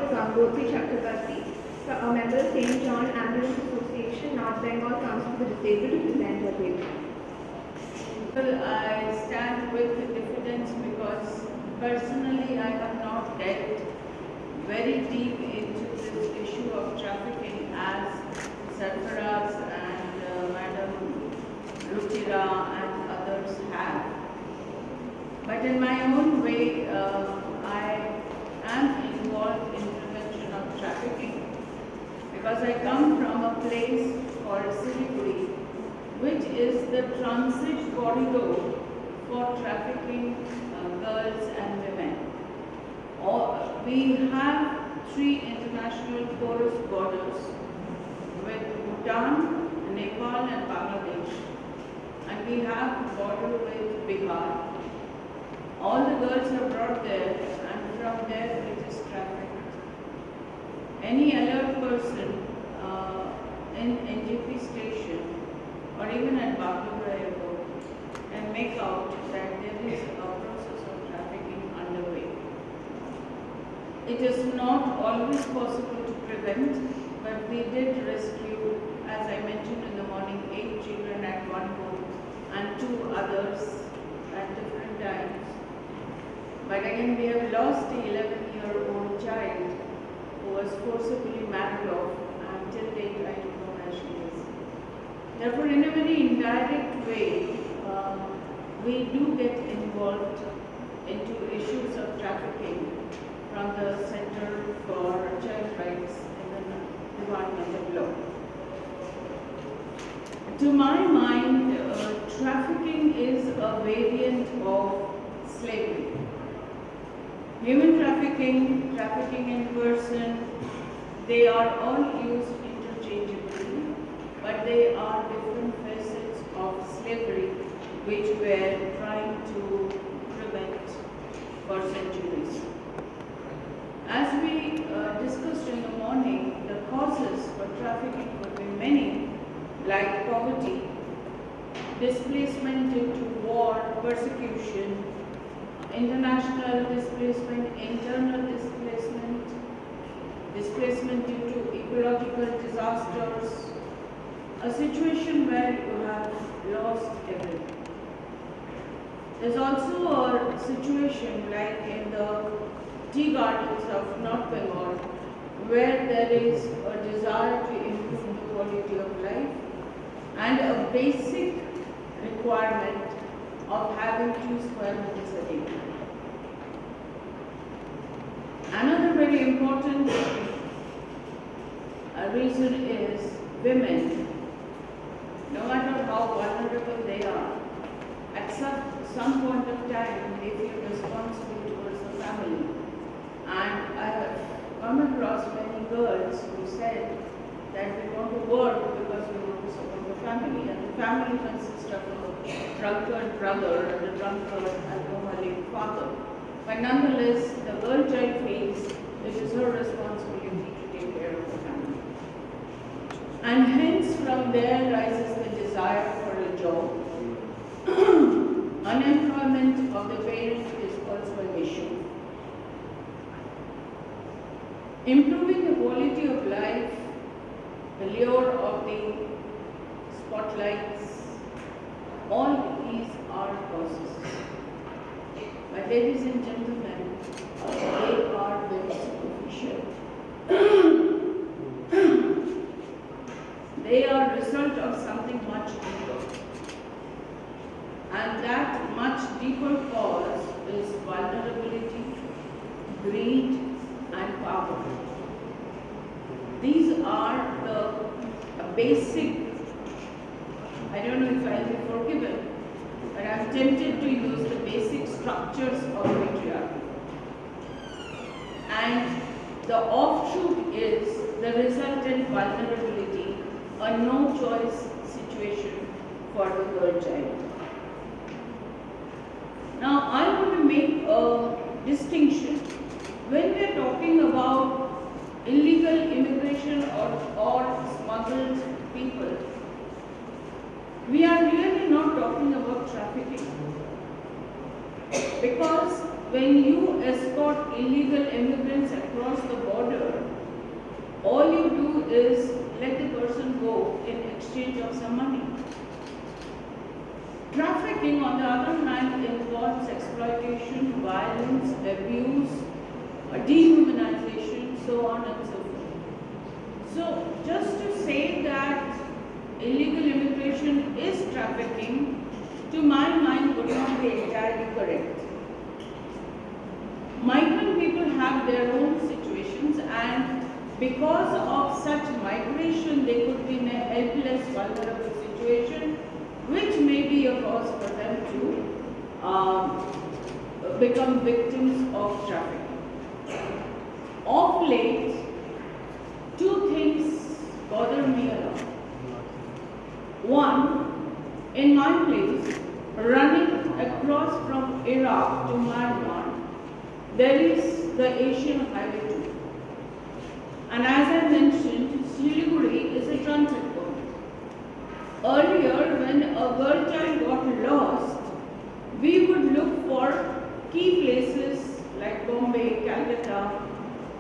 Dr. Gangotri Chakrabarti, a member of St. John Ambulance Association, North Bengal Council for the Disabled, to present her paper. Well, I stand with the diffidence because personally I have not delved very deep into this issue of trafficking as Sarfaraz and Madam Ruchira and others have. But in my own way, I am involved in prevention of trafficking because I come from a place called Siliguri, which is the transit corridor for trafficking girls and women. We have 3 international porous borders with Bhutan, Nepal and Bangladesh, and we have a border with Bihar. All the girls are brought there, and from there it is trafficked. Any alert person in NGP station or even at Baghdogra Airport can make out that there is a process of trafficking underway. It is not always possible to prevent, but we did rescue, as I mentioned in the morning, 8 children at one go and 2 others at different times. But again, we have lost the 11-year-old child who was forcibly married off, and till date I don't know where she is. Therefore, in a very indirect way, we do get involved into issues of trafficking from the Center for Child Rights in the Department of Law. To my mind, trafficking is a variant of slavery. Human trafficking, trafficking in person, they are all used interchangeably, but they are different facets of slavery which we are trying to prevent for centuries. As we discussed in the morning, the causes for trafficking could be many, like poverty, displacement due to war, persecution, international displacement, internal displacement, displacement due to ecological disasters, a situation where you have lost everything. There's also a situation like in the tea gardens of North Bengal, where there is a desire to improve the quality of life and a basic requirement of having 2 square meals a day. Another very important reason is women. No matter how vulnerable they are, at some point of time they feel responsible towards the family. And I have come across many girls who said that we want to work because we want to support the family, and the family consists of a drunkard brother and a drunkard alcoholic father. But nonetheless, the girl child feels it is her responsibility to take care of the family. And hence from there rises the desire for a job. Unemployment of the parent is also an issue. Improving the quality of life, the lure of the spotlights, all these are causes. But ladies and gentlemen, they are very superficial. They are a result of something much deeper. And that much deeper cause is vulnerability, greed, and power. These are the basic, I don't know if I'll be forgiven, but I'm tempted to use the basic structures of patriarchy. And the offshoot is the resultant vulnerability, a no-choice situation for the girl child. Now, I want to make a distinction. When we are talking about illegal immigration or smuggled people, we are really not talking about trafficking. Because when you escort illegal immigrants across the border, all you do is let the person go in exchange of some money. Trafficking, on the other hand, involves exploitation, violence, abuse, dehumanization, so on and so forth. So, just to say that illegal immigration is trafficking, to my mind, would not be entirely correct. Migrant people have their own situations, and because of such migration, they could be in a helpless, vulnerable situation, which may be a cause for them to become victims of trafficking. Of late, two things bother me a lot. One, in my place, running across from Iraq to Myanmar, there is the Asian Highway 2. And as I mentioned, Siliguri is a transit point. Earlier, when a girl child got lost, we would look for key places like Bombay, Calcutta,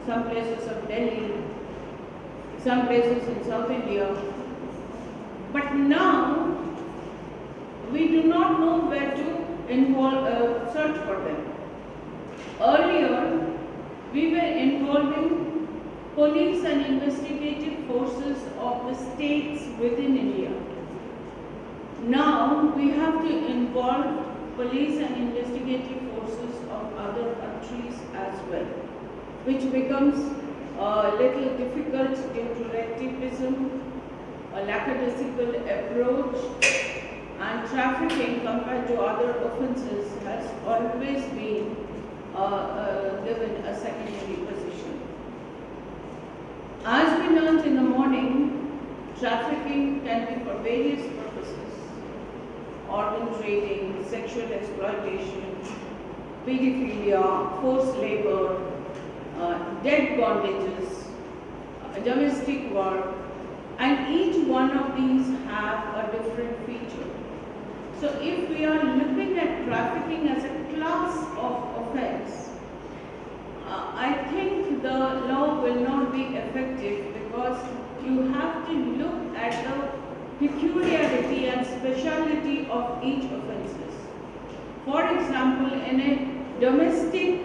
some places of Delhi, some places in South India. But now, we do not know where to search for them. Earlier, we were involving police and investigative forces of the states within India. Now, we have to involve police and investigative forces of other countries as well, which becomes a little difficult due to relativism, a lackadaisical approach, and trafficking compared to other offences has always been given a secondary position. As we learned in the morning, trafficking can be for various purposes: organ trading, sexual exploitation, pedophilia, forced labor, debt bondages, domestic work, and each one of these have a different feature. So if we are looking at trafficking as a class of offense, I think the law will not be effective because you have to look at the peculiarity and speciality of each offences. For example, in a domestic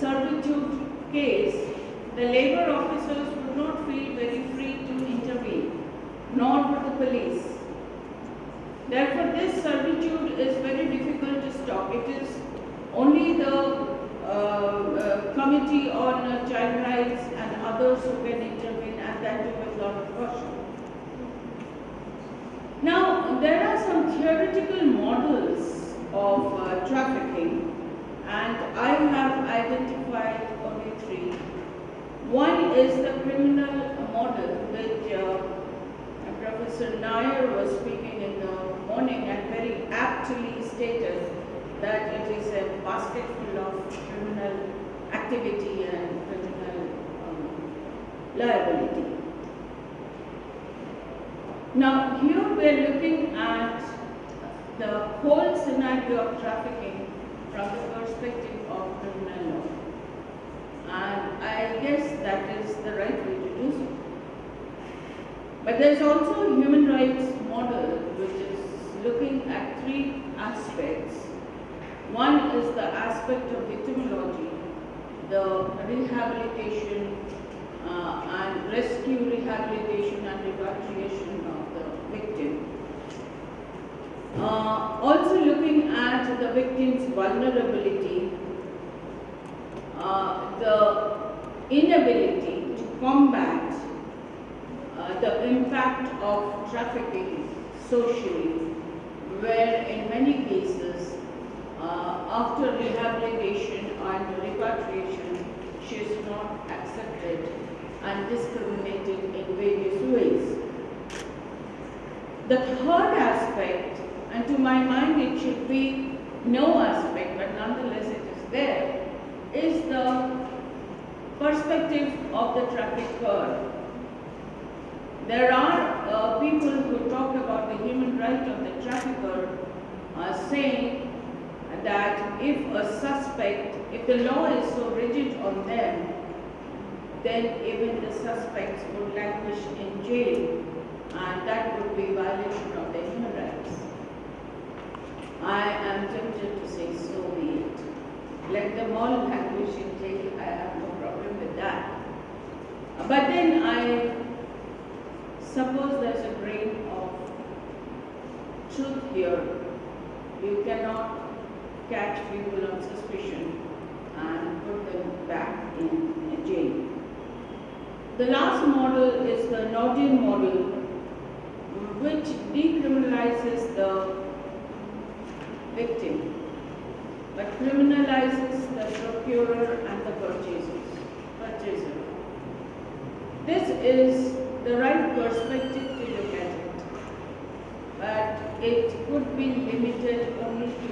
servitude case, the labor officers would not feel very free to intervene, nor would the police. Therefore, this servitude is very difficult to stop. It is only the Committee on Child Rights and others who can intervene, and that too with a lot of caution. Now, there are some theoretical models of trafficking, and I have identified only three. One is the criminal model, which Professor Nair was speaking in the morning and very aptly stated that it is a basket full of criminal activity and criminal liability. Now, here we are looking at the whole scenario of trafficking from the perspective of criminal law. And I guess that is the right way to do so. But there is also a human rights model which is looking at three aspects. One is the aspect of victimology, the rehabilitation and rescue, rehabilitation and repatriation of the victim. Also looking at the victim's vulnerability, the inability to combat the impact of trafficking socially, where in many cases, after rehabilitation and repatriation, she is not accepted and discriminated in various ways. The third aspect, and to my mind it should be no aspect, but nonetheless it is there, is the perspective of the trafficker. There are people who talk about the human right of the trafficker saying that if a suspect, if the law is so rigid on them, then even the suspects would languish in jail, and that would be violation of their human rights. I am tempted to say, so be it. Let them all languish in jail, I have no problem with that. But then I suppose there's a grain of truth here. You cannot catch people on suspicion and put them back in jail. The last model is the Nordian model, which decriminalizes the victim, but criminalizes the procurer and the purchaser. This is the right perspective to look at it, but it could be limited only to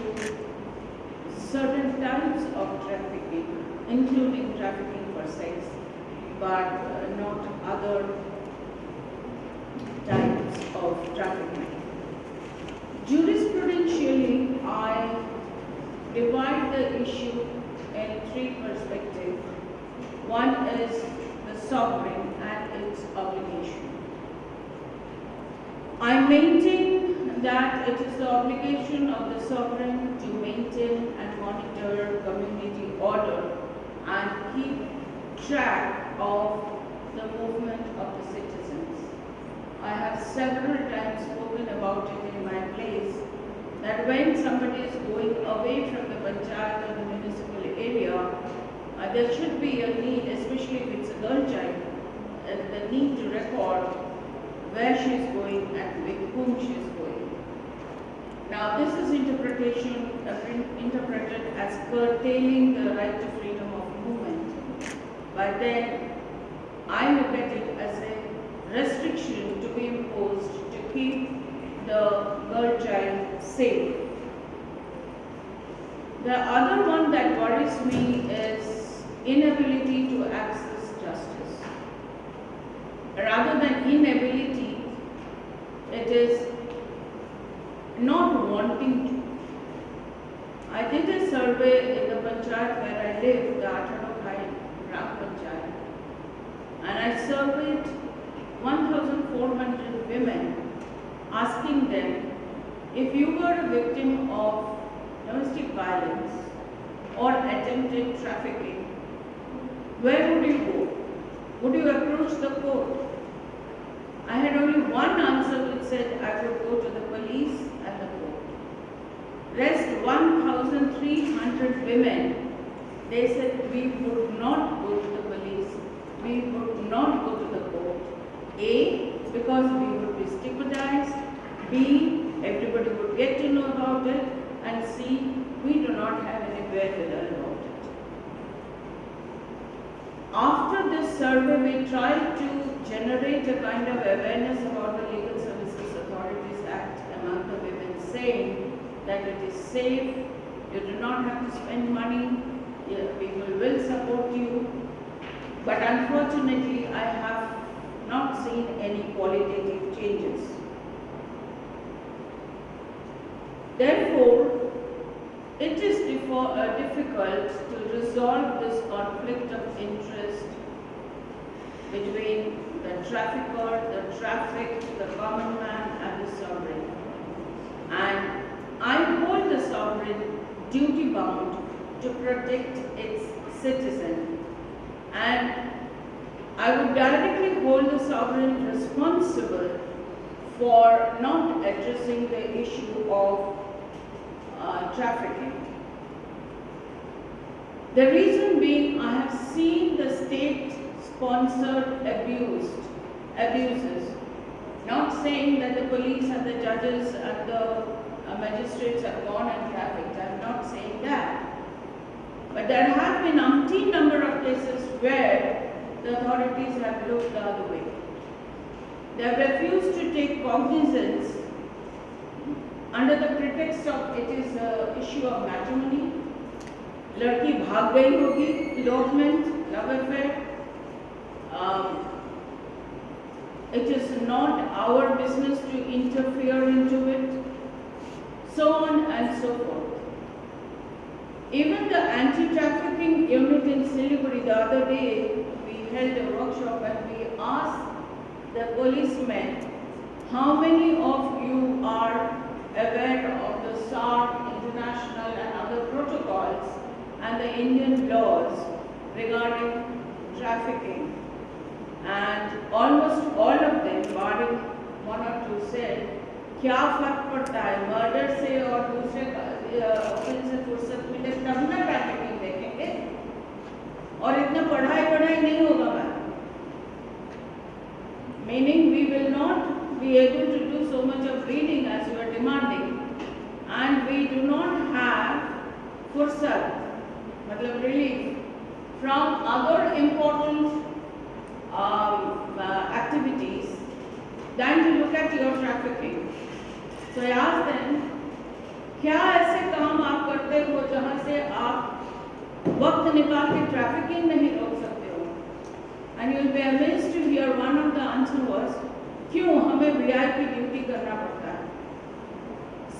certain types of trafficking, including trafficking for sex, but not other types of trafficking. Jurisprudentially, I divide the issue in three perspectives. One is the sovereign and its obligation. I maintain that it is the obligation of the sovereign to maintain and monitor community order and keep track of the movement of the citizens. I have several times spoken about it in my place, that when somebody is going away from the panchayat or the municipal area, there should be a need, especially if it's a girl child, the need to record where she is going and with whom she is going. Now this is interpreted as curtailing the right to freedom of movement, but then I look at it as a restriction to be imposed to keep the girl child safe. The other one that worries me is inability to access justice. Rather than inability, it is not wanting to. I did a survey in the panchayat where I live, the Atanokai Gram Panchayat, and I surveyed 1,400 women, asking them, if you were a victim of domestic violence or attempted trafficking, where would you go? Would you approach the court? I had only one answer which said I would go to the police and the court. Rest 1,300 women, they said we would not go to the police, we would not go to the court. A, because we would be stigmatized. B, everybody would get to know about it. And C, we do not have anywhere to learn about it. After this survey, we tried to generate a kind of awareness about the Legal Services Authorities Act among the women, saying that it is safe, you do not have to spend money, people will support you. But unfortunately, I have not seen any qualitative changes. Therefore, it is difficult to resolve this conflict of interest between the trafficker, the trafficked, the common man and the sovereign. And I hold the sovereign duty bound to protect its citizen, and I would directly hold the sovereign responsible for not addressing the issue of trafficking. The reason being, I have seen the state-sponsored abuses, not saying that the police and the judges and the magistrates have gone and trafficked, I am not saying that. But there have been umpteen number of cases where the authorities have looked the other way. They have refused to take cognizance under the pretext of it is an issue of matrimony. Ladki bhag gayi hogi, elopement, love affair. It is not our business to interfere into it, so on and so forth. Even the anti-trafficking unit in Siliguri, the other day, we held a workshop and we asked the policemen, how many of you are aware of the SARC international and other protocols and the Indian laws regarding trafficking? And almost all of them, barring one or two, said, क्या फर्क पड़ता है murder से और दूसरे offence से फुर्सत मिले तब ना ट्रैफिकिंग देखेंगे और इतना पढ़ाई नहीं होगा ma'am. Meaning we will not be able to do so much of reading as you are demanding, and we do not have fursat, मतलब relief from other important activities than to look at your trafficking. So I asked them, क्या ऐसे काम आप करते हो जहाँ से आप वक्त निकाल के ट्रैफिकिंग नहीं रोक सकते हो? And you will be amazed to hear one of the answer was, क्यों हमें VIP ड्यूटी करना पड़ता है?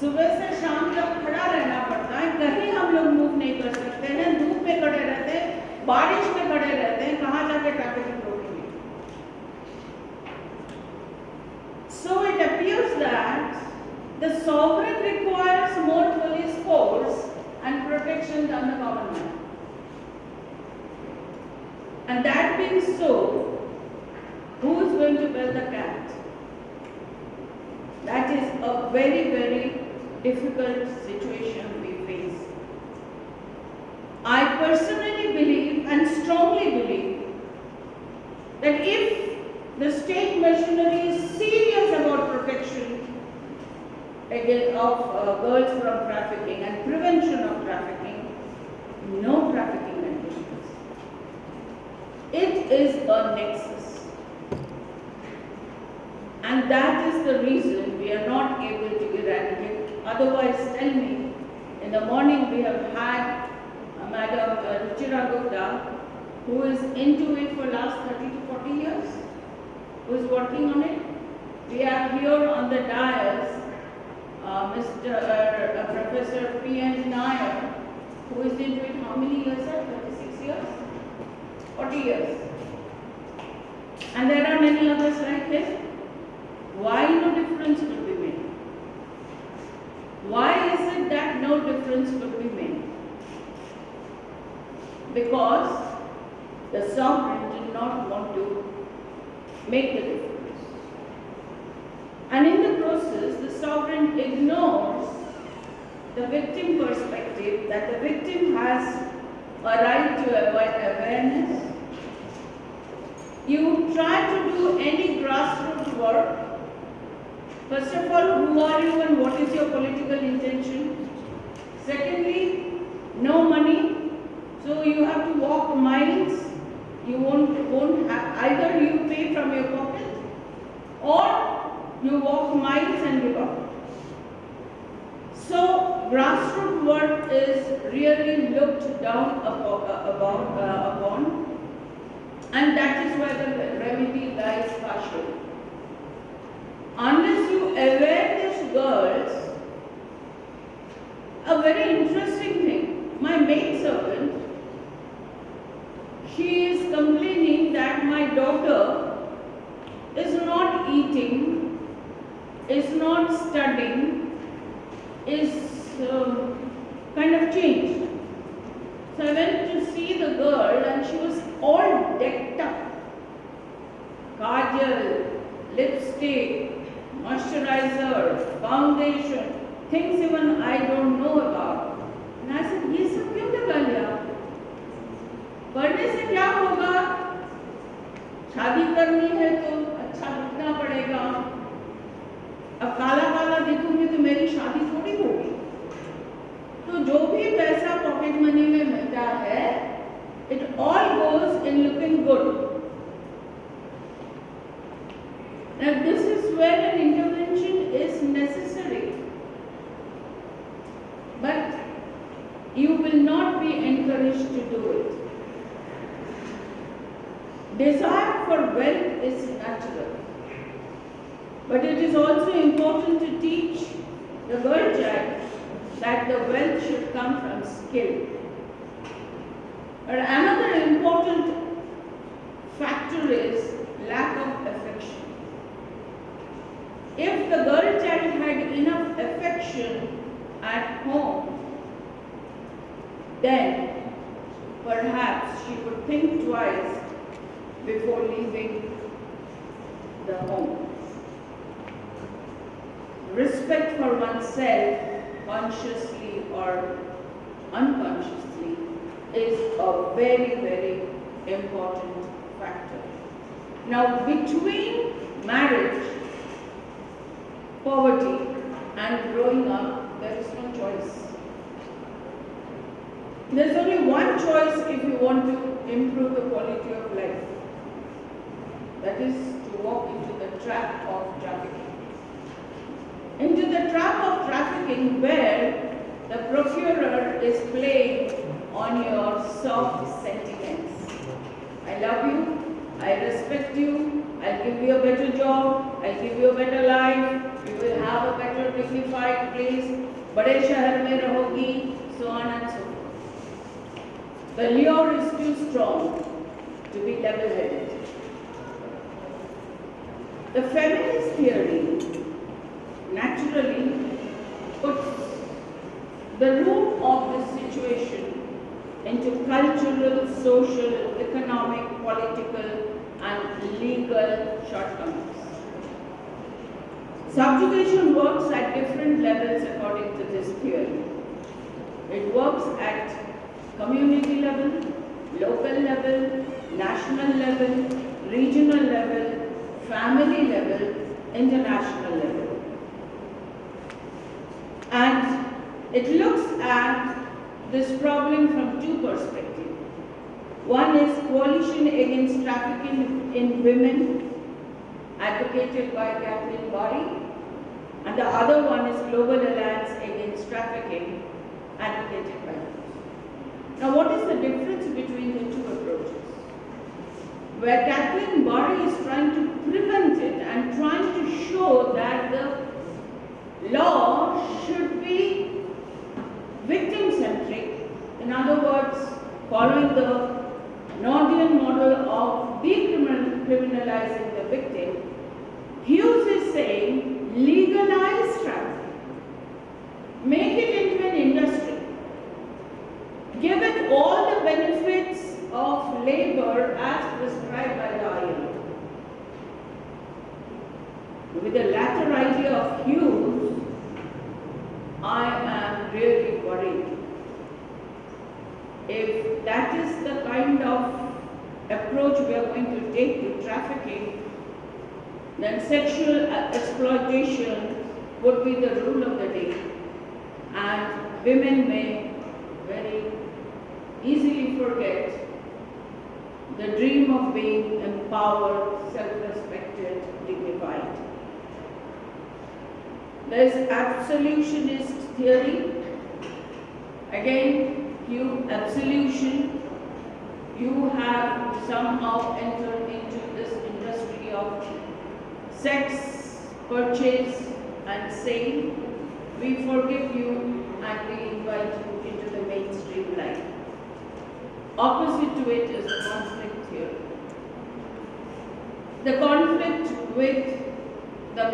सुबह से शाम तक खड़ा रहना पड़ता है, कहीं हम लोग मूव नहीं कर सकते हैं, धूप में खड़े रहते हैं, बारिश में खड़े रहते हैं, कहाँ जाके ट्रैफिकिंग रोकेंगे? So it appears that the sovereign requires more police force and protection than the government. And that being so, who is going to build the cat? That is a very, very difficult situation we face. I personally believe and strongly believe that if the state machinery is serious about protection of girls from trafficking and prevention of trafficking, no trafficking conditions. It is a nexus. And that is the reason we are not able to eradicate. Otherwise, tell me, in the morning we have had Madam Ruchira Gupta, who is into it for last 30 to 40 years, who is working on it. We have here on the dais Professor P.N. Nair, who is into it how many years, sir? 36 years? 40 years. And there are many others like this. Why no difference could be made? Why is it that no difference could be made? Because the sovereign did not want to make the difference. And in the process, the sovereign ignores the victim perspective, that the victim has a right to awareness. You try to do any grassroots work. First of all, who are you and what is your political intention? Secondly, no money, so you have to walk miles. You won't have, either you pay from your pocket or you walk miles and give up. So grassroots work is really looked down upon, and that is where the remedy lies partially. Unless you aware these girls, a very interesting thing, my maidservant, she is complaining that my daughter is not eating, is not studying, is kind of changed. So I went to see the girl and she was all decked up. Kajal, lipstick, moisturizer, foundation, things even I don't know about. And I said, ये सब क्यों लगा लिया? पढ़ने से क्या होगा? शादी करनी है तो अच्छा दिखना पड़ेगा. अब काला काला दिखूंगी तो मेरी शादी थोड़ी होगी. तो जो भी पैसा पॉकेट मनी में मिलता है, it all goes in looking good. Now this is where an intervention is necessary, but you will not be encouraged to do it. Desire for wealth is natural, but it is also important to teach the girl child that the wealth should come from skill. But another important factor is lack of affection. If the girl child had enough affection at home, then perhaps she would think twice before leaving the home. Respect for oneself, consciously or unconsciously, is a very, very important factor. Now, between marriage, poverty, and growing up, there is no choice. There's only one choice if you want to improve the quality of life. That is to walk into the trap of trafficking. Into the trap of trafficking where the procurer is playing on your soft sentiments. I love you, I respect you, I'll give you a better job, I'll give you a better life, you will have a better dignified place, bade shahar mein rahogi, so on and so forth. The lure is too strong to be level-headed. The feminist theory naturally puts the root of this situation into cultural, social, economic, political, and legal shortcomings. Subjugation works at different levels according to this theory. It works at community level, local level, national level, regional level, family level, international level. And it looks at this problem from two perspectives. One is Coalition Against Trafficking in Women, advocated by Kathleen Barry, and the other one is Global Alliance Against Trafficking, advocated by us. Now, what is the difference between the two approaches? Where Kathleen Barry is trying to prevent it and trying to show that the law should be victim-centric, in other words, following the Nordian model of decriminalizing the victim. Hughes is saying, legalize trafficking, make it into an industry, give it all the benefits of labor as prescribed by the ILO. With the latter idea of Hughes, I am really worried. If that is the kind of approach we are going to take to trafficking, then sexual exploitation would be the rule of the day, and women may very easily forget the dream of being empowered, self-respected, dignified. There is absolutionist theory. Again, absolution, you have somehow entered into this industry of sex, purchase and sale. We forgive you and we invite you into the mainstream life. Opposite to it is the conflict theory. The conflict with the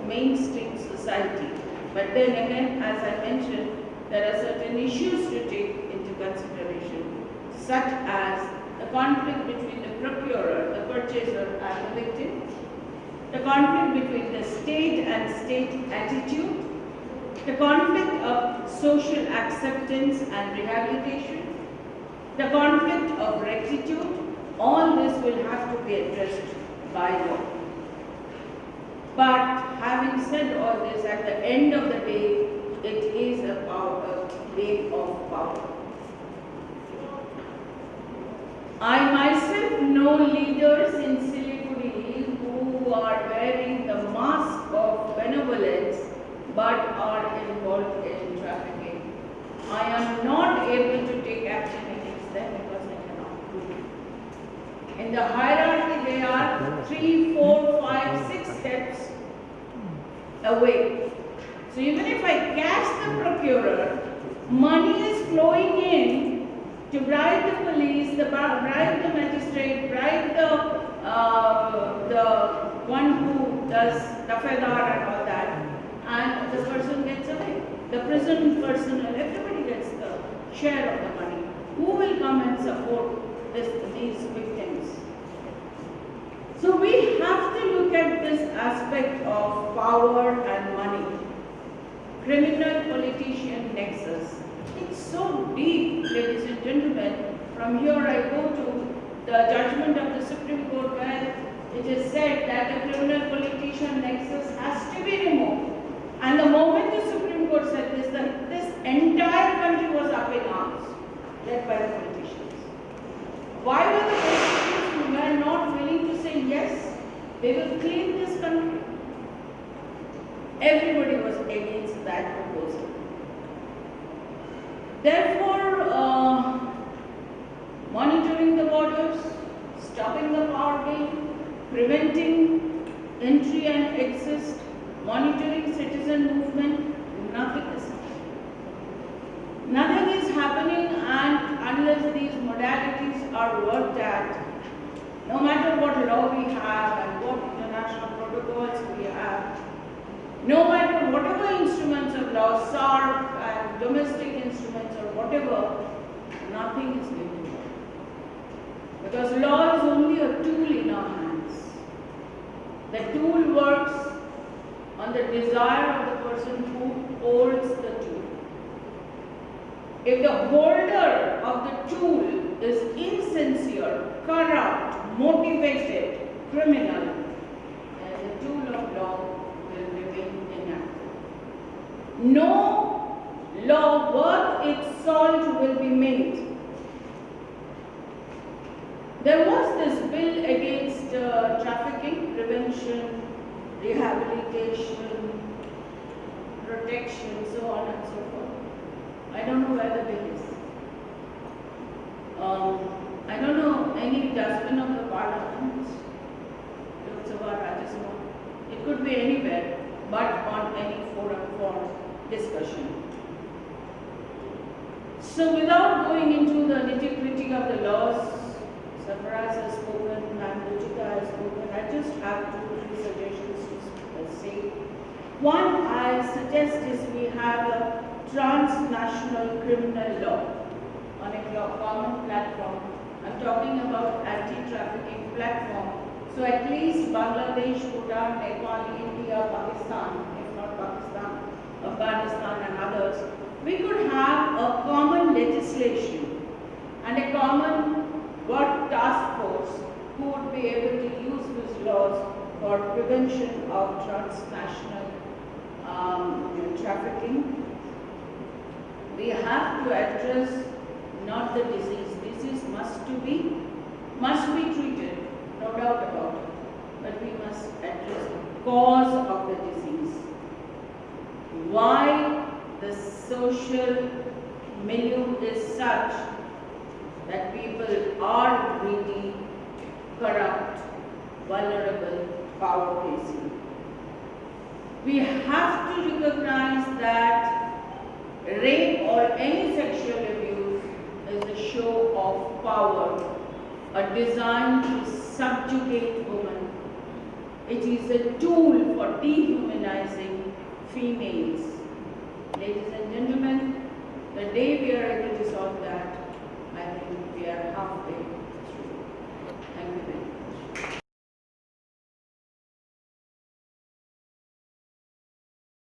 mainstream society. But then again, as I mentioned, there are certain issues to take into consideration, such as the conflict between the procurer, the purchaser, and the victim, the conflict between the state and state attitude, the conflict of social acceptance and rehabilitation, the conflict of rectitude. All this will have to be addressed by law. But having said all this, at the end of the day, it is a game of power. I myself know leaders in Siliguri who are wearing the mask of benevolence but are involved in trafficking. I am not able to take action against them because I cannot. In the hierarchy, they are 3, 4, 5, 6 steps away. So even if I catch the procurer, money is flowing in to bribe the police, bribe the magistrate, bribe the one who does tafedar and all that, and the person gets away. The prison personnel, everybody gets the share of the money. Who will come and support these victims? So we have to look at this aspect of power and money. Criminal politician nexus. It's so deep, ladies and gentlemen. From here I go to the judgment of the Supreme Court where it is said that the criminal politician nexus has to be removed. And the moment the Supreme Court said this, this entire country was up in arms, led by the politicians. Why were the politicians who were not willing to say yes, they will clean this country? Everybody was against that proposal. Therefore, monitoring the borders, stopping the power game, preventing entry and exit, monitoring citizen movement, nothing is happening. Nothing is happening, and unless these modalities are worked at, no matter what law we have and what international protocols we have, no matter whatever instruments of law, SARC and domestic instruments or whatever, nothing is going to work. Because law is only a tool in our hands. The tool works on the desire of the person who holds the tool. If the holder of the tool is insincere, corrupt, motivated, criminal, then the tool of law will remain inactive. No law worth its salt will be made. There was this bill against trafficking, prevention, rehabilitation, protection, so on and so forth. I don't know where the bill is. I don't know any dustbin of the parliament, Lok Sabha, Rajya Sabha. It could be anywhere, but on any forum for discussion. So without going into the nitty-gritty of the laws, Sarfaraz has spoken and Ruchita has spoken, I just have 2-3 suggestions to say. One I suggest is we have a transnational criminal law on a common platform. I'm talking about anti-trafficking platform. So at least Bangladesh, Bhutan, Nepal, India, Pakistan, if not Pakistan, Afghanistan and others, we could have a common legislation and a common work task force who would be able to use these laws for prevention of transnational trafficking. We have to address not the disease. Disease must be treated, no doubt about it. But we must address the cause of the disease. Why the social milieu is such that people are greedy, corrupt, vulnerable, power-crazy. We have to recognize that rape or any sexual abuse is a show of power, a design to subjugate women. It is a tool for dehumanizing females. Ladies and gentlemen, the day we are able to solve that, I think we are halfway through. Thank you very much.